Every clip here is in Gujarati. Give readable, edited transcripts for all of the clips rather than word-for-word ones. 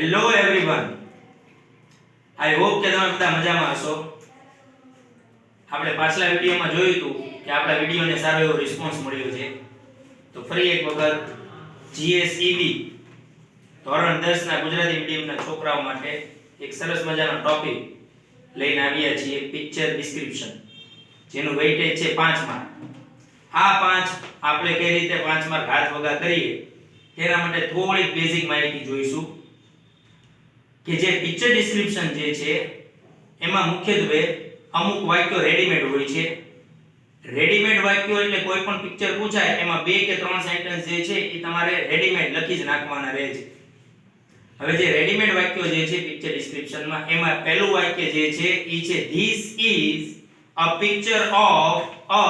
હેલો એવરીવન, આઈ હોપ કે તમે બધા મજામાં હશો. આપણે પાછલા વિડીયોમાં જોયું હતું કે આપણા વિડીયોને સારો એવો રિસ્પોન્સ મળ્યો છે. તો ફરી એક વખત જીએસઈબી ધોરણ 10 ના ગુજરાતી મીડિયમના છોકરાઓ માટે એક સરસ મજાનો ટોપિક લઈને આવ્યા છીએ, પિક્ચર ડિસ્ક્રિપ્શન, જેનું વેઇટેજ છે 5 માર્ક. આ 5 આપણે કઈ રીતે 5 માર્ક હાથ વગા કરીએ તેના માટે થોડીક બેઝિક માહિતી જોઈશું. કે જે પિક્ચર ડિસ્ક્રિપ્શન જે છે એમાં મુખ્યત્વે અમુક વાક્યો રેડીમેડ હોય છે. રેડીમેડ વાક્યો એટલે કોઈ પણ પિક્ચર પૂછાય એમાં 2 કે 3 સેન્ટેન્સ જે છે એ તમારે રેડીમેડ લખી જ નાખવાના રહે છે. હવે જે રેડીમેડ વાક્યો જે છે પિક્ચર ડિસ્ક્રિપ્શનમાં, એમાં પહેલું વાક્ય જે છે એ છે this is a picture of a,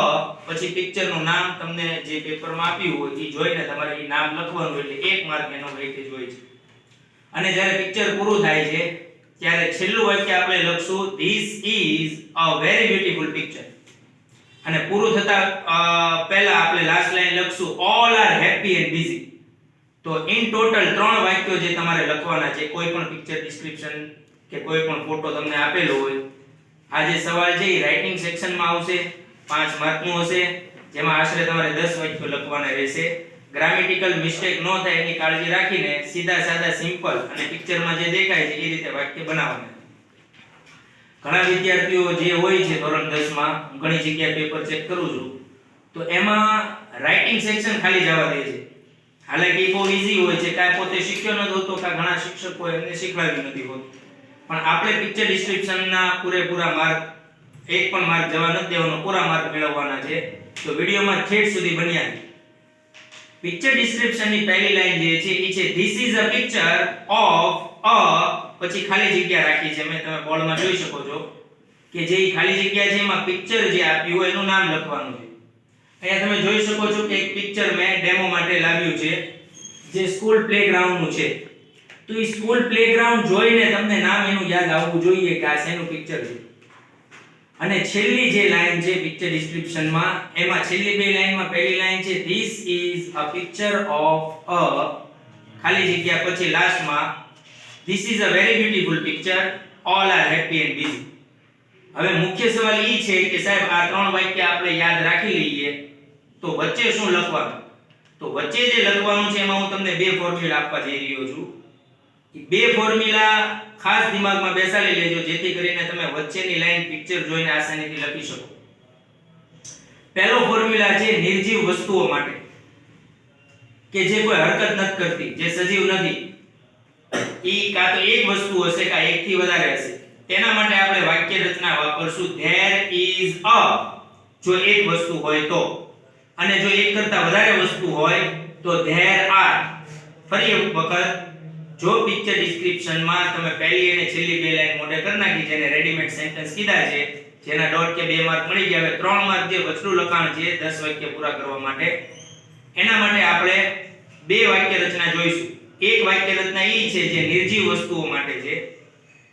પછી પિક્ચરનું નામ તમને જે પેપરમાં આપ્યું હોય એ જોઈને તમારે એ નામ લખવાનું, એટલે 1 માર્ક એનો વેઇટેજ હોય છે. અને જ્યારે પિક્ચર પૂરું થાય છે ત્યારે છેલ્લું વાક્ય આપણે લખશું this is a very beautiful picture, અને પૂરું થતા પહેલા આપણે લાસ્ટ લાઈન લખશું all are happy and busy. તો ઇન ટોટલ 3 વાક્યો જે તમારે લખવાના છે કોઈ પણ પિક્ચર ડિસ્ક્રિપ્શન કે કોઈ પણ ફોટો તમને આપેલો હોય. આ જે સવાલ છે એ રાઇટિંગ સેક્શનમાં આવશે, 5 માર્કનું હશે, જેમાં આશરે તમારે 10 વાક્યો લખવાના રહેશે. ગ્રામેટિકલ મિસ્ટેક ન થાય એની કાળજી રાખીને સીધા સાદા સિમ્પલ અને પિક્ચરમાં જે દેખાય છે એ રીતે વાક્ય બનાવવાના. ઘણા વિદ્યાર્થીઓ જે હોય છે ધોરણ 10 માં, હું ઘણી જગ્યાએ પેપર ચેક કરું છું, તો એમાં રાઇટિંગ સેક્શન ખાલી જવા દે છે. હાલાકી બહુ ઈઝી હોય છે, કાંઈ પોતે શીખ્યો નથી હોતો, કાં ઘણા શિક્ષકો એમને શીખવાડ્યું નથી હોતું, પણ આપણે પિક્ચર ડિસ્ક્રિપ્શનના પૂરેપૂરા માર્ક, એક પણ માર્ક જવા નથી દેવાનો, પૂરા માર્ક મેળવવાના છે. તો વિડીયોમાં છેડ સુધી બન્યા રહો. પિક્ચર ડિસ્ક્રિપ્શનની પહેલી લાઈન જે છે એ છે this is a picture of a, પછી ખાલી જગ્યા રાખી છે, તમે બોર્ડમાં જોઈ શકો છો કે જે ખાલી જગ્યા છે એમાં પિક્ચર જે આપ્યું હોય એનું નામ લખવાનું છે. અહીંયા તમે જોઈ શકો છો કે એક પિક્ચર મેં ડેમો માટે લાવ્યું છે જે સ્કૂલ પ્લેગ્રાઉન્ડનું છે. તો એ સ્કૂલ પ્લેગ્રાઉન્ડ જોઈને તમને નામ એનું યાદ આવવું જોઈએ કે આ શેનું પિક્ચર છે. અને છેલ્લી જે લાઈન છે પિક્ચર ડિસ્ક્રિપ્શનમાં, એમાં છેલ્લી 2 લાઈનમાં પહેલી લાઈન છે this is a picture of a, ખાલી જગ્યા પછી લાસ્ટમાં this is a very beautiful picture, all are happy and busy. હવે મુખ્ય સવાલ એ છે કે સાહેબ આ 3 વાક્ય આપણે યાદ રાખી લઈએ તો વચ્ચે શું લખવાનું? તો વચ્ચે જે લખવાનું છે એમાં હું તમને 2 ફોર્મ્યુલા આપવા જઈ રહ્યો છું. એ 2 ફોર્મ્યુલા ખાસ દિમાગમાં બેસાડી લેજો, જેથી કરીને તમે વચ્ચેની લાઈન પિક્ચર જોઈને આસાનીથી લખી શકો. પહેલો ફોર્મ્યુલા છે નિર્જીવ વસ્તુઓ માટે, કે જે કોઈ હરકત નથી કરતી, જે સજીવ નથી, ઈ કાં તો એક વસ્તુ હશે કાં એકથી વધારે હશે. તેના માટે આપણે વાક્ય રચના વાપરશું there is a, જો એક વસ્તુ હોય તો, અને જો એક કરતા વધારે વસ્તુ હોય તો there are. ફરી એક વખત, જો પિક્ચર ડિસ્ક્રિપ્શનમાં તમે પહેલી અને છેલ્લી 2 લાઈન મોઢે કરી નાખી, જેને રેડીમેડ સેન્ટેન્સ કીધા છે, જેના ડોટ કે 2 માર્ક મળી ગયા. હવે 3 માર્ક જે વચલું લખાણ છે 10 વાક્ય પૂરા કરવા માટે, એના માટે આપણે 2 વાક્ય રચના જોઈશું. એક વાક્ય રચના ઈ છે જે નિર્જીવ વસ્તુઓ માટે છે.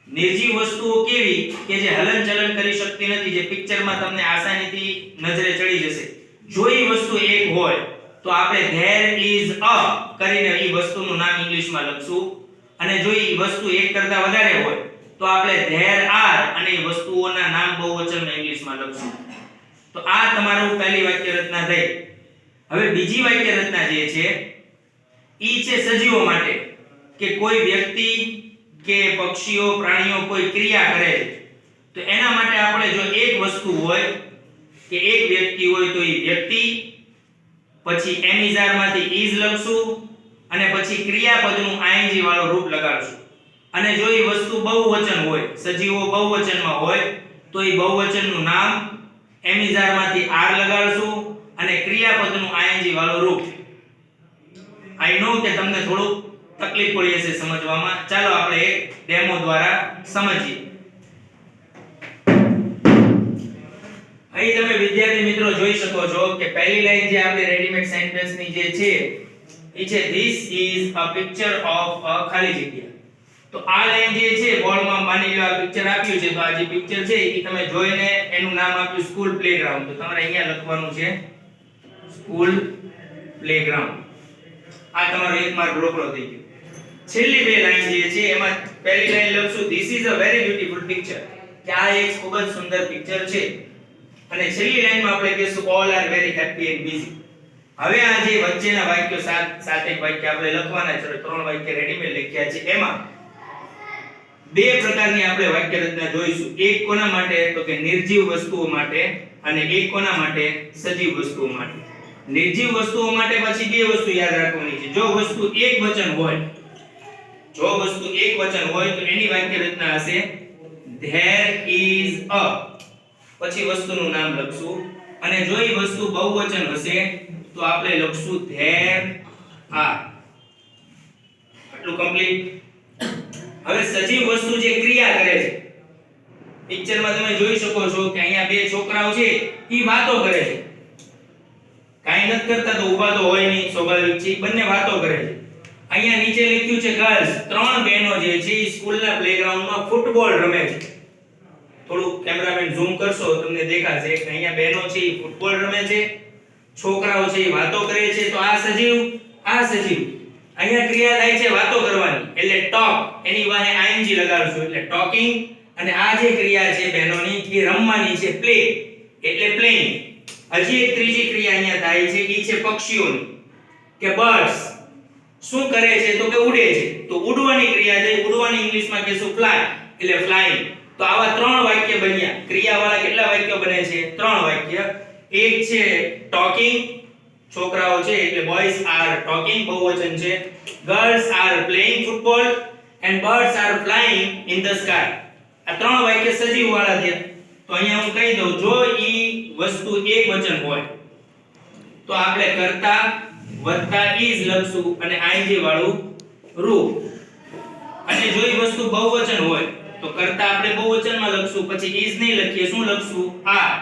નિર્જીવ વસ્તુઓ કેવી? કે જે હલનચલન કરી શકતી નથી, જે પિક્ચરમાં તમને આસાનીથી નજરે ચડી જશે. જો એ વસ્તુ એક હોય તો આપણે there is a કરીને એ વસ્તુનું નામ ઇંગ્લિશમાં લખશું, અને જો એ વસ્તુ એક કરતા વધારે હોય તો આપણે there are અને એ વસ્તુઓના નામ બહુવચનમાં ઇંગ્લિશમાં લખશું. તો આ તમારું પહેલી વાક્ય રચના થઈ. હવે બીજી વાક્ય રચના જે છે ઈ છે સજીવો માટે, કે કોઈ વ્યક્તિ કે પક્ષીઓ, પ્રાણીઓ કોઈ ક્રિયા કરે છે. તો એના માટે આપણે જો એક વસ્તુ હોય કે એક વ્યક્તિ હોય તો એ વ્યક્તિ, પછી એમિઝારમાંથી ઇઝ લખશું, અને પછી ક્રિયાપદનું આઈએનજી વાળું રૂપ લગાડશું. અને જો એ વસ્તુ બહુવચન હોય, સજીવો બહુવચનમાં હોય, તો એ બહુવચનનું નામ એમિઝારમાંથી આર લગાડશું, અને ક્રિયાપદનું આઈએનજી વાળું રૂપ. આઈ નો કે તમને થોડું તકલીફ પડી હશે સમજવામાં. ચાલો આપણે એક ડેમો દ્વારા સમજીએ. અહીં તમે વિદ્યાર્થી મિત્રો જોઈ શકો છો કે પહેલી લાઈન જે આપણે રેડીમેડ સેન્ટેન્સની જે છે એ છે this is a picture of a, ખાલી જગ્યા. તો આ લાઈન જે છે બોર્ડમાં માની લો આ પિક્ચર આપ્યું છે, તો આ જે પિક્ચર છે એ તમે જોઈને એનું નામ આપ્યું સ્કૂલ પ્લેગ્રાઉન્ડ. તો તમારે અહીંયા લખવાનું છે સ્કૂલ પ્લેગ્રાઉન્ડ. આ તમારો 1 માર્ક રોકડો થઈ ગયો. છેલ્લી બે લાઈન જે છે એમાં પહેલી લાઈન લખશું this is a very beautiful picture, કે આ એક ખૂબ જ સુંદર પિક્ચર છે. અને છેલ્લી લાઈનમાં આપણે કહીશું all are very happy and busy. હવે આ જે વચ્ચેના વાક્યો સાત એક વાક્ય આપણે લખવાના છે, ત્રણ વાક્ય રેડીમેડ લખ્યા છે. એમાં બે પ્રકારની આપણે વાક્ય રચના જોઈશું. એક કોના માટે? તો કે નિર્જીવ વસ્તુઓ માટે, અને એક કોના માટે? સજીવ વસ્તુઓ માટે. નિર્જીવ વસ્તુઓ માટે પછી બે વસ્તુ યાદ રાખવાની છે. જો વસ્તુ એક વચન હોય, તો એની વાક્ય રચના હશે there is a, પછી વસ્તુનું નામ લખશું. અને જો એ વસ્તુ બહુવચન હશે તો આપણે લખશું there are. આટલું કમ્પ્લીટ. હવે સજીવ વસ્તુ જે ક્રિયા કરે છે, પિક્ચરમાં તમે જોઈ શકો છો કે અહીંયા બે છોકરાઓ છે, ઈ વાતો કરે છે. કાઈ નથી કરતા તો ઊભા તો હોય નહીં, સ્વાભાવિક છે, બંને વાતો કરે છે. અહીંયા નીચે લખ્યું છે ગર્લ્સ, ત્રણ બહેનો જે છે ઈ સ્કૂલના પ્લેગ્રાઉન્ડમાં ફૂટબોલ રમે છે. થોડું કેમેરામેન ઝૂમ કરશો તમને દેખાશે કે અહીંયા બહેનો છે ઈ ફૂટબોલ રમે છે, છોકરાઓ છે ઈ વાતો કરે છે. તો આ સજીવ, આ સજીવ. અહીંયા ક્રિયા થાય છે વાતો કરવાની, એટલે ટોક, એની વાહે ing લગાડશું એટલે ટોકિંગ. અને આ જે ક્રિયા છે બહેનોની એ રમવાની છે, પ્લે, એટલે પ્લેઇંગ. હજી એક ત્રીજી ક્રિયા અહીંયા થાય છે, ઈ છે પક્ષીઓની, કે બર્ડ્સ શું કરે છે? તો કે ઉડે છે. તો ઉડવાની ક્રિયા થઈ, ઉડવાની ઇંગ્લિશમાં કહેશું ફ્લાય, એટલે ફ્લાઇંગ. તો આવા ત્રણ વાક્ય બન્યા. ક્રિયાવાળા કેટલા વાક્યો બને છે? ત્રણ વાક્ય. એક છે ટોકિંગ, છોકરાઓ છે એટલે બોયઝ આર ટોકિંગ, બહુવચન છે. Girls are playing football and birds are flying in the sky. આ ત્રણ વાક્ય સજીવ વાળા થયા. તો અહીંયા હું કહી દઉં, જો ઈ વસ્તુ એક વચન હોય તો આપણે કર્તા વત્તા is લખશું અને ing વાળું રૂપ. અને જો ઈ વસ્તુ બહુવચન હોય તો કર્તા આપણે બહુવચનમાં લખશું, પછી is નહીં લખીએ, શું લખશું? are,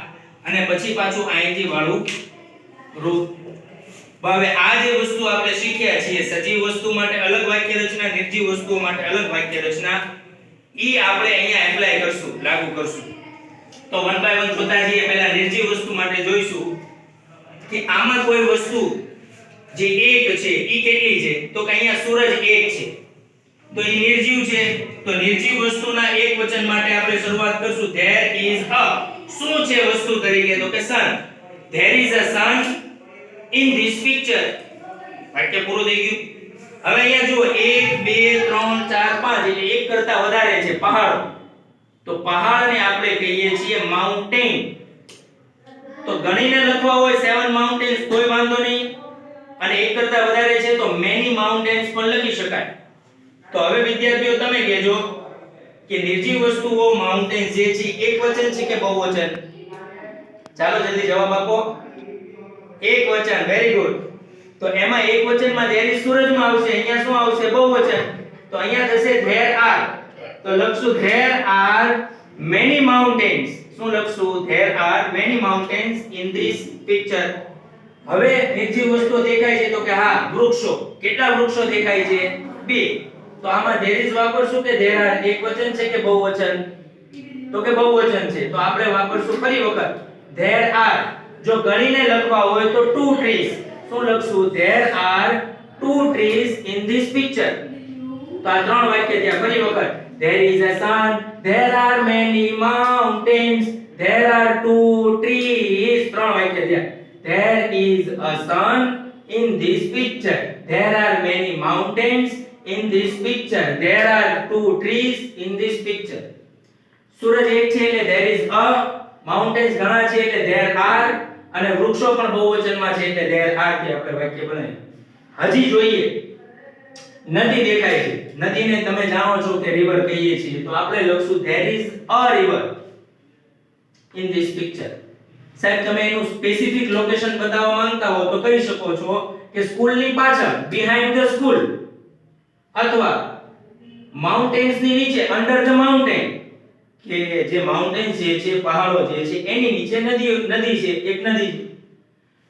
અને પછી પાછું ing વાળું રૂપ. હવે આ જે વસ્તુ આપણે શીખ્યા છીએ, સજીવ વસ્તુ માટે અલગ વાક્ય રચના, નિર્જીવ વસ્તુઓ માટે અલગ વાક્ય રચના, ઈ આપણે અહીંયા એપ્લાય કરશું, લાગુ કરશું. તો વન બાય વન જોતા જઈએ. પહેલા નિર્જીવ વસ્તુ માટે જોઈશું કે આમાં કોઈ વસ્તુ જે એક છે ઈ કેટલી છે? તો કે અહીંયા સૂરજ એક છે, તો ઈ નિર્જીવ છે. તો નિર્જીવ વસ્તુના એક વચન માટે આપણે શરૂઆત કરશું there is a. શું છે વસ્તુ તરીકે? તો કે sun. there is a sun in this picture. વાક્ય પૂરું થઈ ગયું. હવે અહીંયા જુઓ 1 2 3 4 5 એટલે એક કરતા વધારે છે પહાડો. તો પહાડને આપણે કહીએ છીએ માઉન્ટેન. તો ગણીને લખવા હોય 7 માઉન્ટેન્સ કોઈ વાંધો નહીં, અને એક કરતા વધારે છે તો many mountains પણ લખી શકાય. તો હવે વિદ્યાર્થીઓ તમે કહેજો કે નિર્જીવ વસ્તુઓ માઉન્ટેન્સ જે છે એક વચન છે કે બહુવચન? ચાલો જલ્દી જવાબ આપો. એક વચન. Very good. તો એમાં એક વચનમાં there is સૂરજમાં આવશે, અહીંયા શું આવશે? બહુવચન. તો અહીંયા થશે there are. તો લખશું there are many mountains. શું લખશું? there are many mountains in this picture. હવે નિર્જીવ વસ્તુ દેખાય છે તો કે હા વૃક્ષો. કેટલા વૃક્ષો દેખાય છે? 2. તો આમાં there is વાપરશું કે there are? એક વચન છે કે બહુવચન? તો કે બહુવચન છે. તો આપણે વાપરશું ફરી વખત there are. જો ગણીને લખવા હોય તો 2 trees. શું લખશું? there are 2 trees in this picture. તો આ ત્રણ વાક્ય થયા. ફરી વખત there is a sun, there are many mountains, there are 2 trees. ત્રણ વાક્ય થયા. there is a sun in this picture, there are many mountains in this picture, there are 2 trees in this picture. સૂરજ એક છે એટલે there is a, mountains ઘણા છે એટલે there are, અને વૃક્ષો પણ બહુવચનમાં છે એટલે there are થી આપણે વાક્ય બનાવીએ. હજી જોઈએ, નદી દેખાય છે. નદીને તમે જાણો છો કે river કહીએ છીએ, તો આપણે લખશું there is a river in this picture. સાહેબ તમે એનું સ્પેસિફિક લોકેશન બતાવવા માંગતા હો તો કહી શકો છો કે સ્કૂલની પાછળ, behind the school, અથવા માઉન્ટેન્સ ની નીચે, under the mountain, કે જે માઉન્ટેન્સ છે પહાડો જે છે એની નીચે નદી છે, એક નદી છે.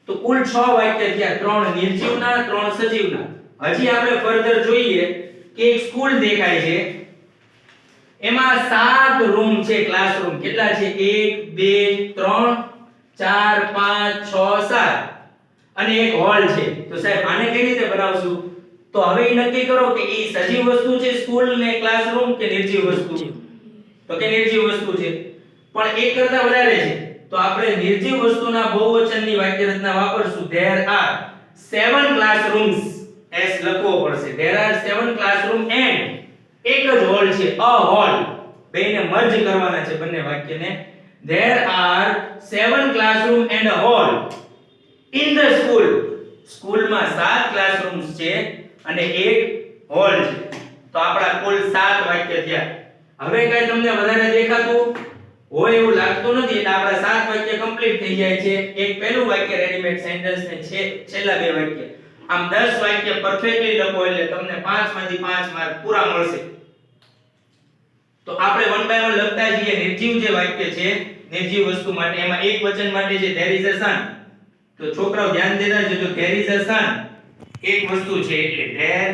તો કુલ 6 વાક્ય થયા, 3 નિર્જીવના 3 સજીવના. હજી આપણે ફર્ધર જોઈએ કે એક સ્કૂલ દેખાય છે, એમાં 7 રૂમ છે, ક્લાસરૂમ. કેટલા છે? 1 2 3 4 5 6 7, અને એક હોલ છે. તો સાહેબ આને કઈ રીતે બનાવશું? તો હવે એ નક્કી કરો કે એ સજીવ વસ્તુ છે સ્કૂલ ને ક્લાસરૂમ કે નિર્જીવ વસ્તુ. તો કે નિર્જીવ વસ્તુ છે, પણ એક કરતા વધારે છે. તો આપણે નિર્જીવ વસ્તુના બહુવચનની વાક્ય રચના વાપરશું. there are 7 classrooms. એસ લખવો પડશે. there are 7 classroom and એક જ હોલ છે, a hall. બેને મર્જ કરવાના છે બંને વાક્યને. there are 7 classroom and a hall in the school. સ્કૂલમાં 7 ક્લાસરૂમ્સ છે અને એક હોલ છે. તો આપણા કુલ 7 વાક્ય થયા. હવે કઈ તમને વધારે દેખાતું હોય એવું લાગતું નથી, એટલે આપણા 7 વાક્ય કમ્પ્લીટ થઈ જાય છે. એક પહેલું વાક્ય રેડીમેડ સેન્ટેન્સ ને છેલ્લા બે વાક્ય. આમ 10 વાક્ય પરફેક્ટલી લખો એટલે તમને 5 માંથી 5 માર્ક પૂરા મળશે. તો આપણે વન બાય વન લખતા જઈએ. નિર્જીવ જે વાક્ય છે નિર્જીવ વસ્તુ માટે, એમાં એક વચન માટે છે there is a sun. તો છોકરાઓ ધ્યાન દેતા જજો. there is a sun એક વસ્તુ છે એટલે there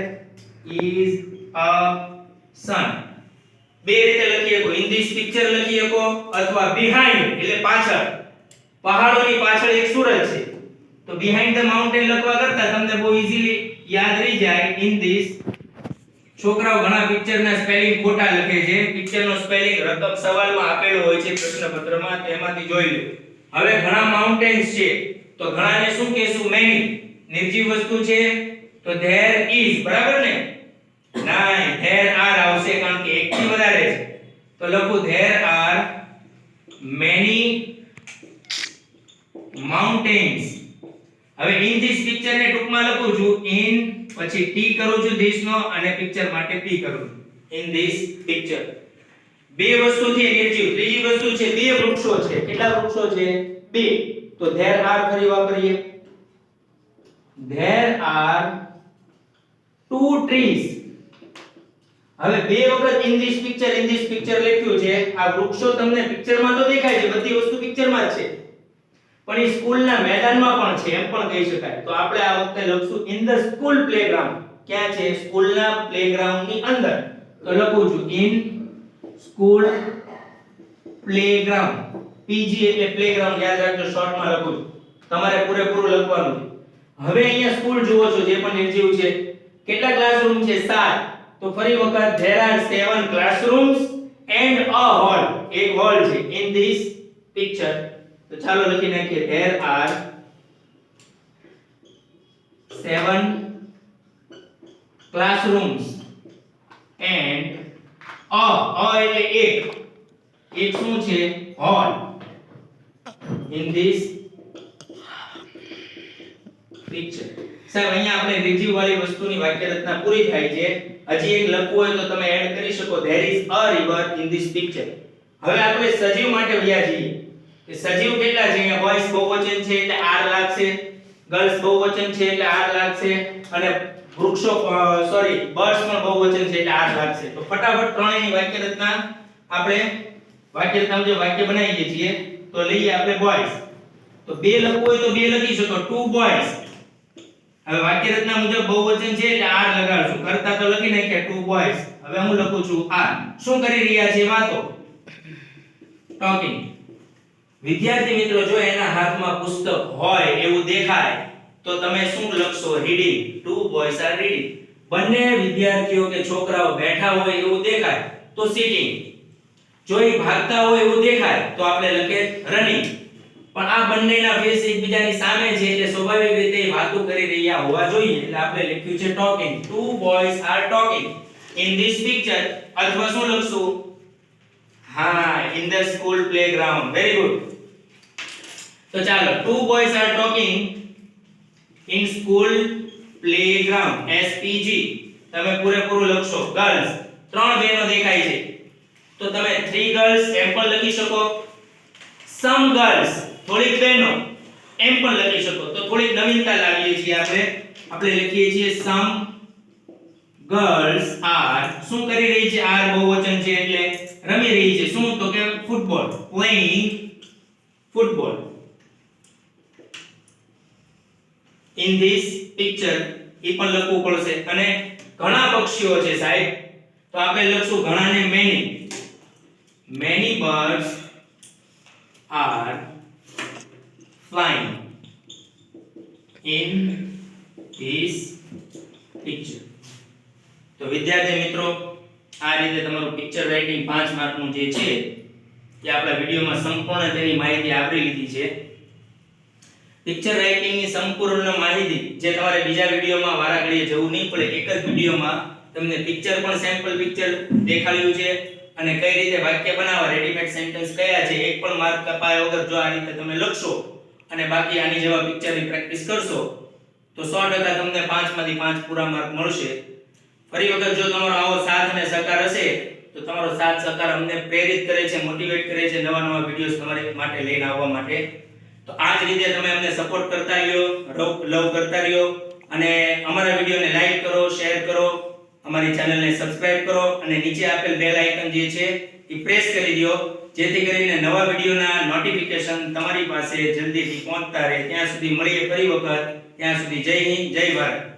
is a sun. બે રીતે લખી શકો. in this picture લખી શકો અથવા behind એટલે પાછળ. પહાડોની પાછળ એક સૂરજ છે તો behind the mountain લખવા કરતા તમને બહુ ઈઝીલી યાદ રહી જાય in this. છોકરાઓ ઘણા પિક્ચરના સ્પેલિંગ ખોટા લખે છે. પિક્ચરનો સ્પેલિંગ રકમ સવાલમાં આપેલો હોય છે પ્રશ્નપત્રમાં, તેમાંથી જોઈ લો. હવે ઘણા માઉન્ટેન્સ છે તો ઘણાને શું કહેશું? many. નિર્જીવ વસ્તુ છે તો there is, બરાબર ને? નહીં, there are આવશે કારણ કે એક થી વધારે છે. તો લખું there are many mountains. હવે in this picture ને ટૂંકમાં લખું છું in, પછી t કરું છું this નો, અને પિક્ચર માટે p કરું છું. in this picture. બે વસ્તુ છે નિર્જીવ. ત્રીજી વસ્તુ છે બે વૃક્ષો છે. કેટલા વૃક્ષો છે? બે. તો there are ફરી વાપરીએ. there are 2 trees. હવે બે વખત in this picture લખ્યું છે. આ વૃક્ષો તમને પિક્ચરમાં તો દેખાય છે, બધી વસ્તુ પિક્ચરમાં જ છે, પણ એ સ્કૂલના મેદાનમાં પણ છે એમ પણ કહી શકાય. તો આપણે આ વખતે લખશું in the school playground. ક્યાં છે? સ્કૂલના પ્લેગ્રાઉન્ડની અંદર. તો લખું છું in school playground. PG એટલે પ્લેગ્રાઉન્ડ, યાદ રાખજો, શોર્ટમાં લખું છું. તમારે પૂરેપૂરું લખવાનું છે. હવે અહીંયા સ્કૂલ જુઓ છો જે પણ નિર્જીવ છે. કેટલા ક્લાસરૂમ છે? 7. તો ફરી વખત there are 7 classrooms and a hall. એક હોલ છે in this picture. તો ચાલો લખી નાખીએ there are 7 classrooms and a એટલે એક શું છે? hall in this picture. સાહેબ અહીંયા આપણે નિર્જીવ વાળી વસ્તુની વાક્ય રચના પૂરી થાય છે. હજી એક લખવું હોય તો તમે એડ કરી શકો. there is a river in this picture. હવે આપણે સજીવ માટે વ્યા જઈએ કે સજીવ કેટલા છે? અહીંયા બોયસ બહુવચન છે એટલે r લાગશે, ગર્લ્સ બહુવચન છે એટલે r લાગશે, અને વૃક્ષો બર્ડ્સ પણ બહુવચન છે એટલે r લાગશે. તો ફટાફટ ત્રણેયની વાક્ય રચના આપણે વાક્ય બનાવીએ છીએ. તો લઈએ આપણે બોયસ. તો બે લખવું હોય તો બે લખી શકો, 2 boys. હવે વાક્ય રચના મુજબ બહુવચન છે એટલે r લગાડશું. કરતા તો લખી નાખ્યા 2 boys. હવે હું લખું છું r. શું કરી રહ્યા છે? વાતો, ટોકિંગ. વિદ્યાર્થી મિત્રો, જો એના હાથમાં પુસ્તક હોય એવું દેખાય તો તમે શું લખશો? રીડિંગ. 2 boys are reading. બંને વિદ્યાર્થીઓ કે છોકરાઓ બેઠા હોય એવું દેખાય તો સિટિંગ. જો એ ભાગતા હોય એવું દેખાય તો આપણે લખીએ રનિંગ. પણ આ બંનેના ફેસ એકબીજાની સામે છે એટલે સ્વાભાવિક રીતે વાતો કરી રહ્યા હોવા જોઈએ એટલે આપણે લખ્યું છે talking. 2 boys are talking in this picture. અથવા શું લખશું? હા, in the school playground. very good. તો ચાલો 2 boys are talking in school playground. SPG તમે પૂરેપૂરું લખશો. girls, ત્રણ બહેનો દેખાય છે તો તમે 3 girls એમ પણ લખી શકો. some girls, થોડીક બહેનો એમ પણ લખી શકો. તો થોડીક નવીનતા લાવીએ છીએ આપણે લખીએ છીએ some girls are. શું કરી રહી છે? are બહુવચન છે એટલે રમી રહી છે. શું? તો કે football. playing football in this picture. એ પણ લખવું પડશે. અને ઘણા પક્ષીઓ છે સાહેબ તો આપણે લખશું ઘણાને many birds are flying in this picture. તો વિદ્યાર્થી મિત્રો, આ રીતે તમારું પિક્ચર રાઇટિંગ 5 માર્કનું જે છે એ આપણા વિડીયોમાં સંપૂર્ણ તેની માહિતી આવરી લીધી છે. પિક્ચર રાઇટિંગની સંપૂર્ણ માહિતી જે તમારે બીજા વિડીયોમાં વારાઘડીએ જવું નહીં પડે, એક જ વિડીયોમાં તમને પિક્ચર પણ સેમ્પલ પિક્ચર દેખાડ્યું છે અને કઈ રીતે વાક્ય બનાવવા, રેડીમેડ સેન્ટેન્સ કયા છે, એક પણ માર્ક કપાયા વગર જો આ રીતે તમે લખશો અને બાકી આની જેવા પિક્ચરની પ્રેક્ટિસ કરશો તો 100% તમને 5 માંથી 5 પૂરા માર્ક મળશે. ફરી વખત જો તમારો આવો સાથ અને સહકાર હશે તો તમારો સાથ સહકાર અમને પ્રેરિત કરે છે, મોટિવેટ કરે છે નવા નવા વિડિયોઝ તમારી માટે લઈને આવવા માટે. તો આ જ રીતે તમે અમને સપોર્ટ કરતા રહ્યો, લવ કરતા રહ્યો અને અમારા વિડિયોને લાઈક કરો, શેર કરો, અમારી ચેનલને સબસ્ક્રાઇબ કરો અને નીચે આપેલ બેલ આઇકન જે છે એ પ્રેસ કરી દો, જેથી કરીને નવા વિડિયોના નોટિફિકેશન તમારી પાસે જલ્દીથી પહોંચતા રહે. ત્યાં સુધી મળીએ ફરી વખત. ત્યાં સુધી જય હિન્દ, જય ભારત.